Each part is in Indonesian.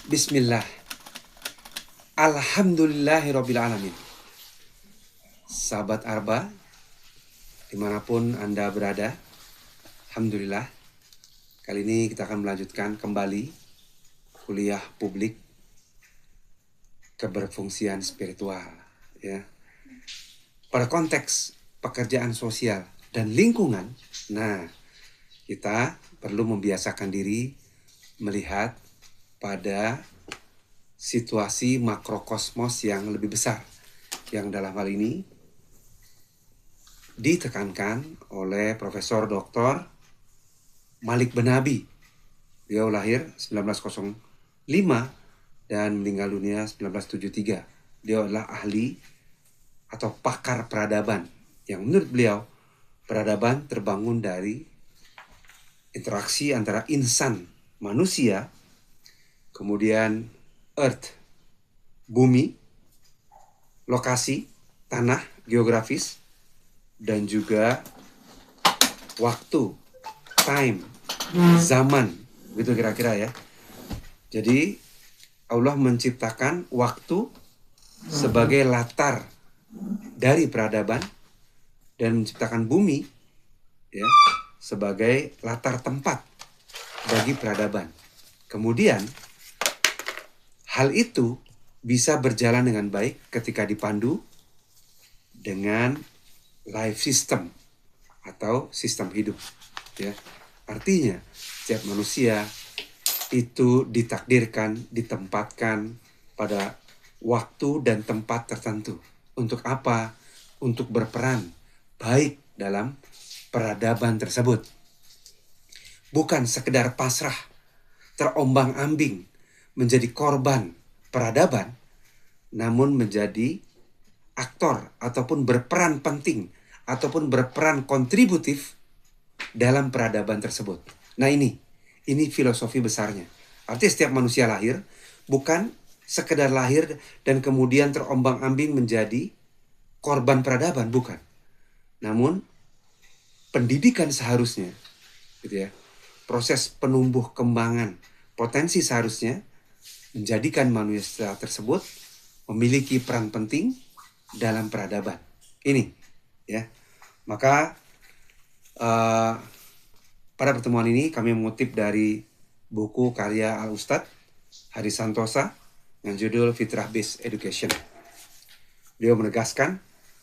Bismillah. Alhamdulillahirabbil alamin. Sahabat Arba, dimanapun Anda berada, alhamdulillah. Kali ini kita akan melanjutkan kembali kuliah publik keberfungsian spiritual, ya. Pada konteks pekerjaan sosial dan lingkungan, nah, kita perlu membiasakan diri melihat pada situasi makrokosmos yang lebih besar, yang dalam hal ini ditekankan oleh Profesor Dr. Malik Benabi. Beliau lahir 1905 dan meninggal dunia 1973. Beliau adalah ahli atau pakar peradaban, yang menurut beliau peradaban terbangun dari interaksi antara insan, manusia, kemudian earth, bumi, lokasi, tanah, geografis, dan juga waktu, time, zaman, begitu kira-kira ya. Jadi Allah menciptakan waktu sebagai latar dari peradaban dan menciptakan bumi, ya, sebagai latar tempat bagi peradaban. Kemudian hal itu bisa berjalan dengan baik ketika dipandu dengan life system atau sistem hidup, ya. Artinya setiap manusia itu ditakdirkan, ditempatkan pada waktu dan tempat tertentu. Untuk apa? Untuk berperan baik dalam peradaban tersebut. Bukan sekedar pasrah, terombang-ambing, menjadi korban peradaban, namun menjadi aktor ataupun berperan penting ataupun berperan kontributif dalam peradaban tersebut. Nah, ini filosofi besarnya. Artinya setiap manusia lahir bukan sekedar lahir dan kemudian terombang-ambing menjadi korban peradaban, bukan. Namun pendidikan seharusnya, gitu ya, proses penumbuh kembangan potensi seharusnya menjadikan manusia tersebut memiliki peran penting dalam peradaban. Ini, ya. Maka pada pertemuan ini kami mengutip dari buku karya Al-Ustadz Haris Santosa dengan judul Fitrah Based Education. Beliau menegaskan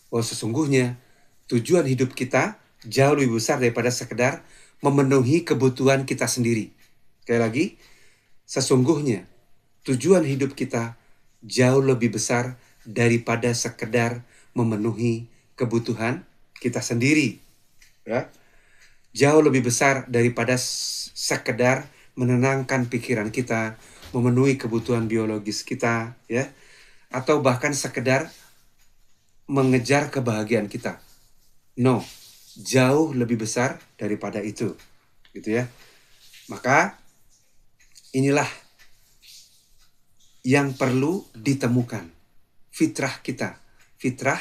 bahwa sesungguhnya tujuan hidup kita jauh lebih besar daripada sekedar memenuhi kebutuhan kita sendiri. Sekali lagi, sesungguhnya tujuan hidup kita jauh lebih besar daripada sekedar memenuhi kebutuhan kita sendiri, ya. Jauh lebih besar daripada sekedar menenangkan pikiran kita, memenuhi kebutuhan biologis kita, ya, atau bahkan sekedar mengejar kebahagiaan kita. No, jauh lebih besar daripada itu, gitu ya. Maka inilah yang perlu ditemukan. Fitrah kita. Fitrah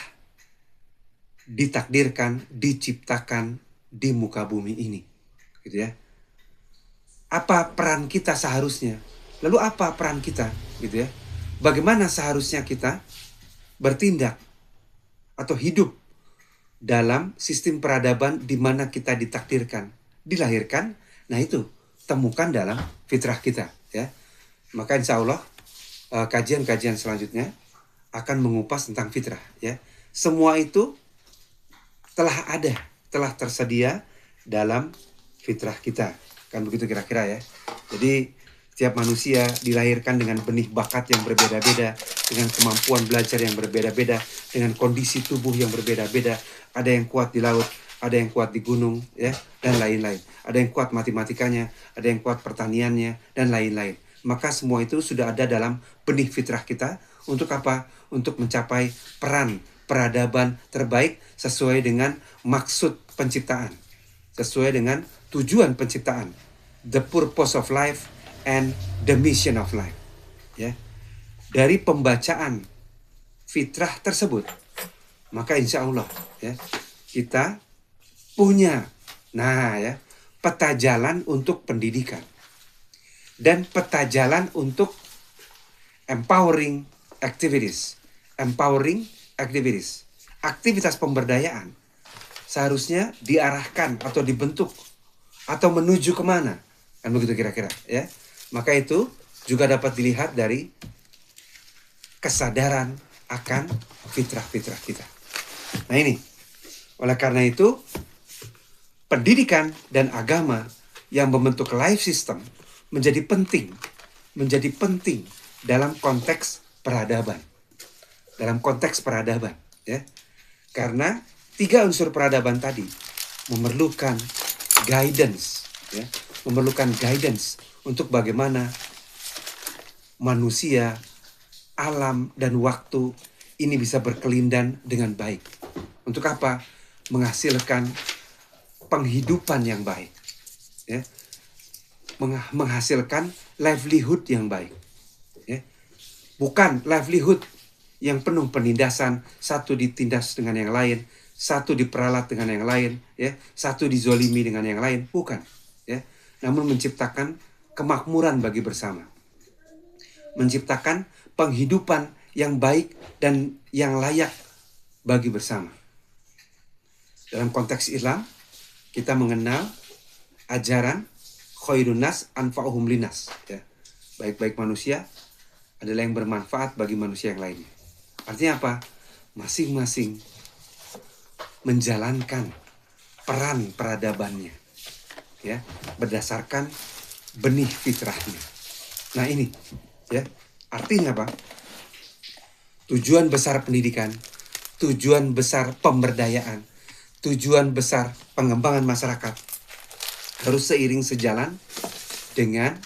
ditakdirkan, diciptakan di muka bumi ini, gitu ya. Apa peran kita seharusnya? Lalu apa peran kita, gitu ya? Bagaimana seharusnya kita bertindak atau hidup dalam sistem peradaban di mana kita ditakdirkan, dilahirkan? Nah, itu temukan dalam fitrah kita, ya. Maka insya Allah kajian-kajian selanjutnya akan mengupas tentang fitrah, ya. Semua itu telah ada, telah tersedia dalam fitrah kita. Kan begitu kira-kira ya. Jadi setiap manusia dilahirkan dengan benih bakat yang berbeda-beda, dengan kemampuan belajar yang berbeda-beda, dengan kondisi tubuh yang berbeda-beda. Ada yang kuat di laut, ada yang kuat di gunung, ya, dan lain-lain. Ada yang kuat matematikanya, ada yang kuat pertaniannya, dan lain-lain. Maka semua itu sudah ada dalam benih fitrah kita. Untuk apa? Untuk mencapai peran peradaban terbaik sesuai dengan maksud penciptaan, sesuai dengan tujuan penciptaan, the purpose of life and the mission of life, ya. Dari pembacaan fitrah tersebut, maka insya Allah, ya, kita punya, nah, ya, peta jalan untuk pendidikan dan peta jalan untuk empowering activities. Empowering activities. Aktivitas pemberdayaan seharusnya diarahkan atau dibentuk atau menuju kemana, kan begitu kira-kira ya. Maka itu juga dapat dilihat dari kesadaran akan fitrah-fitrah kita. Nah ini, oleh karena itu pendidikan dan agama yang membentuk life system menjadi penting dalam konteks peradaban. Dalam konteks peradaban ya. Karena 3 unsur peradaban tadi memerlukan guidance ya, memerlukan guidance untuk bagaimana manusia, alam dan waktu ini bisa berkelindan dengan baik. Untuk apa? Menghasilkan penghidupan yang baik ya. Menghasilkan livelihood yang baik ya. Bukan livelihood yang penuh penindasan, satu ditindas dengan yang lain, satu diperalat dengan yang lain, ya, satu dizolimi dengan yang lain, bukan, ya. Namun menciptakan kemakmuran bagi bersama, menciptakan penghidupan yang baik dan yang layak bagi bersama. Dalam konteks Islam, kita mengenal ajaran khairun nas anfa'uhum linas, ya. Baik-baik manusia adalah yang bermanfaat bagi manusia yang lainnya. Artinya apa? Masing-masing menjalankan peran peradabannya ya, berdasarkan benih fitrahnya. Nah ini ya, artinya apa? Tujuan besar pendidikan, tujuan besar pemberdayaan, tujuan besar pengembangan masyarakat harus seiring sejalan dengan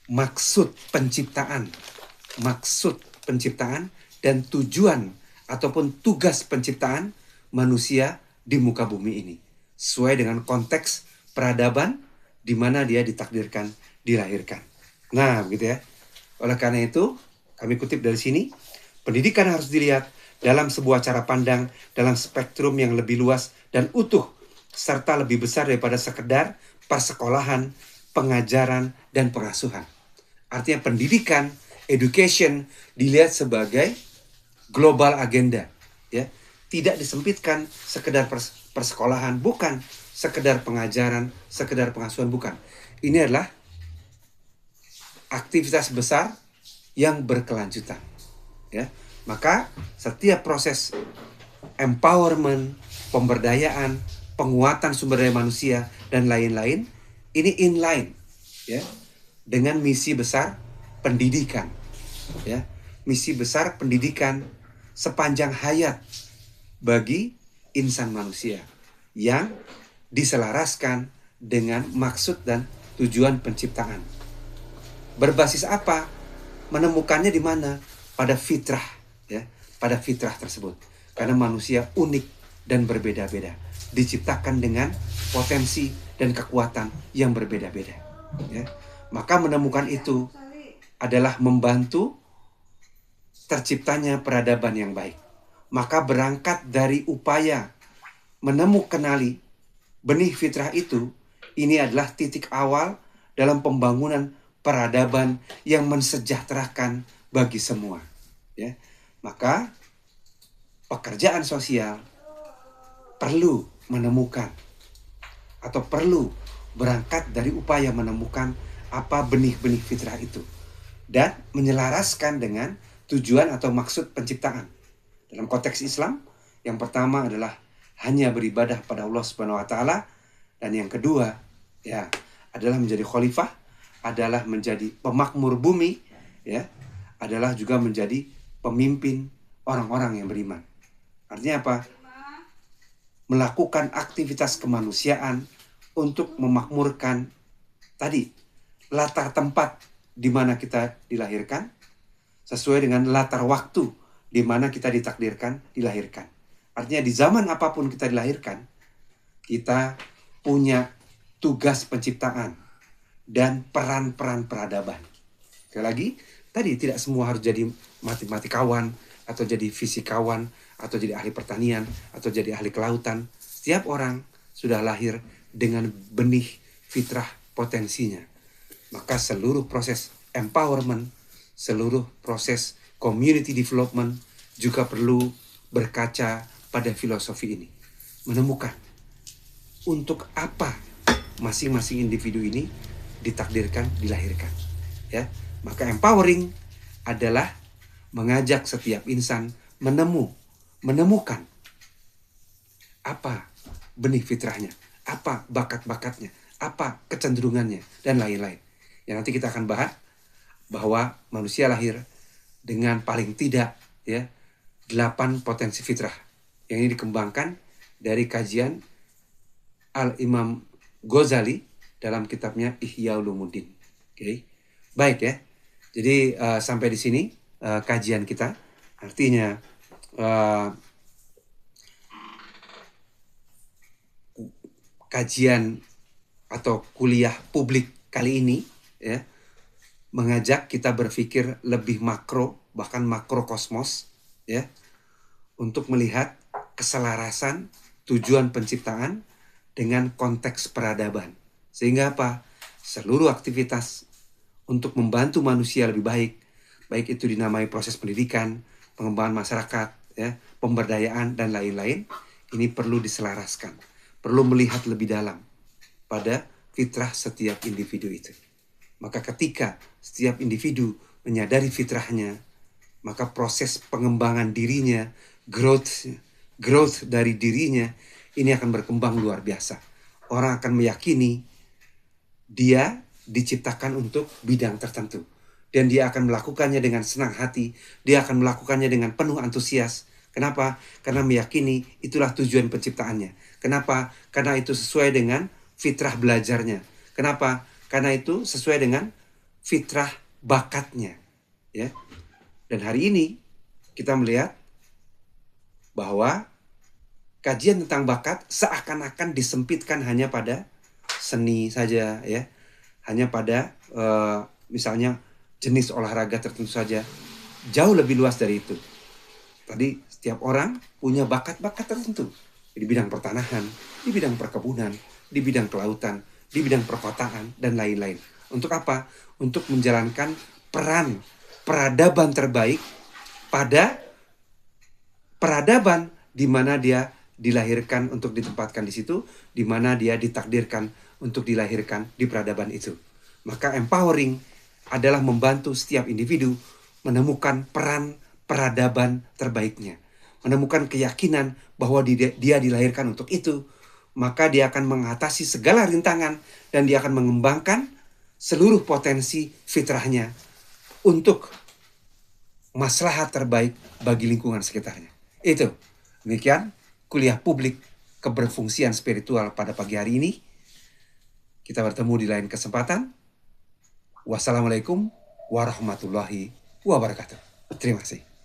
maksud penciptaan dan tujuan ataupun tugas penciptaan manusia di muka bumi ini sesuai dengan konteks peradaban di mana dia ditakdirkan dilahirkan. Nah, begitu ya. Oleh karena itu, kami kutip dari sini, pendidikan harus dilihat dalam sebuah cara pandang dalam spektrum yang lebih luas dan utuh serta lebih besar daripada sekedar persekolahan, pengajaran dan pengasuhan. Artinya pendidikan, education dilihat sebagai global agenda, ya. Tidak disempitkan sekedar persekolahan, bukan sekedar pengajaran, sekedar pengasuhan, bukan. Ini adalah aktivitas besar yang berkelanjutan, ya. Maka setiap proses empowerment, pemberdayaan, penguatan sumber daya manusia dan lain-lain ini inline, ya, dengan misi besar pendidikan, ya, misi besar pendidikan sepanjang hayat bagi insan manusia yang diselaraskan dengan maksud dan tujuan penciptaan. Berbasis apa? Menemukannya di mana? Pada fitrah, ya, pada fitrah tersebut. Karena manusia unik dan berbeda-beda, diciptakan dengan potensi dan kekuatan yang berbeda-beda, ya. Maka menemukan itu adalah membantu terciptanya peradaban yang baik. Maka berangkat dari upaya kenali benih fitrah itu, ini adalah titik awal dalam pembangunan peradaban yang mensejahterakan bagi semua, ya. Maka pekerjaan sosial perlu menemukan atau perlu berangkat dari upaya menemukan apa benih-benih fitrah itu dan menyelaraskan dengan tujuan atau maksud penciptaan. Dalam konteks Islam, yang pertama adalah hanya beribadah pada Allah Subhanahu wa taala, dan yang kedua ya adalah menjadi khalifah, adalah menjadi pemakmur bumi, ya, adalah juga menjadi pemimpin orang-orang yang beriman. Artinya apa? Melakukan aktivitas kemanusiaan untuk memakmurkan tadi latar tempat di mana kita dilahirkan sesuai dengan latar waktu di mana kita ditakdirkan dilahirkan. Artinya di zaman apapun kita dilahirkan, kita punya tugas penciptaan dan peran-peran peradaban. Sekali lagi, tadi tidak semua harus jadi matematikawan atau jadi fisikawan atau jadi ahli pertanian atau jadi ahli kelautan. Setiap orang sudah lahir dengan benih fitrah potensinya. Maka seluruh proses empowerment, seluruh proses community development juga perlu berkaca pada filosofi ini. Menemukan untuk apa masing-masing individu ini ditakdirkan, dilahirkan. Ya, maka empowering adalah mengajak setiap insan menemukan apa benih fitrahnya, apa bakat-bakatnya, apa kecenderungannya, dan lain-lain. Yang nanti kita akan bahas bahwa manusia lahir dengan paling tidak 8 potensi fitrah. Yang ini dikembangkan dari kajian Al-Imam Ghazali dalam kitabnya Ihya Ulumuddin. Oke. Baik ya. Jadi sampai di sini kajian kita. Artinya kajian atau kuliah publik kali ini ya mengajak kita berpikir lebih makro, bahkan makrokosmos ya, untuk melihat keselarasan tujuan penciptaan dengan konteks peradaban. Sehingga apa? Seluruh aktivitas untuk membantu manusia lebih baik, baik itu dinamai proses pendidikan, pengembangan masyarakat, ya, pemberdayaan dan lain-lain, ini perlu diselaraskan, perlu melihat lebih dalam pada fitrah setiap individu itu. Maka ketika setiap individu menyadari fitrahnya, maka proses pengembangan dirinya, growth dari dirinya, ini akan berkembang luar biasa. Orang akan meyakini dia diciptakan untuk bidang tertentu. Dan dia akan melakukannya dengan senang hati. Dia akan melakukannya dengan penuh antusias. Kenapa? Karena meyakini itulah tujuan penciptaannya. Kenapa? Karena itu sesuai dengan fitrah belajarnya. Kenapa? Karena itu sesuai dengan fitrah bakatnya. Ya. Dan hari ini kita melihat bahwa kajian tentang bakat seakan-akan disempitkan hanya pada seni saja, ya, hanya pada misalnya jenis olahraga tertentu saja. Jauh lebih luas dari itu. Tadi setiap orang punya bakat-bakat tertentu di bidang pertanahan, di bidang perkebunan, di bidang kelautan, di bidang perkotaan dan lain-lain. Untuk apa? Untuk menjalankan peran peradaban terbaik pada peradaban di mana dia dilahirkan untuk ditempatkan di situ, di mana dia ditakdirkan untuk dilahirkan di peradaban itu. Maka empowering adalah membantu setiap individu menemukan peran peradaban terbaiknya, menemukan keyakinan bahwa dia dilahirkan untuk itu, maka dia akan mengatasi segala rintangan dan dia akan mengembangkan seluruh potensi fitrahnya untuk maslahat terbaik bagi lingkungan sekitarnya. Itu. Demikian kuliah publik keberfungsian spiritual pada pagi hari ini. Kita bertemu di lain kesempatan. Wassalamualaikum warahmatullahi wabarakatuh. Terima kasih.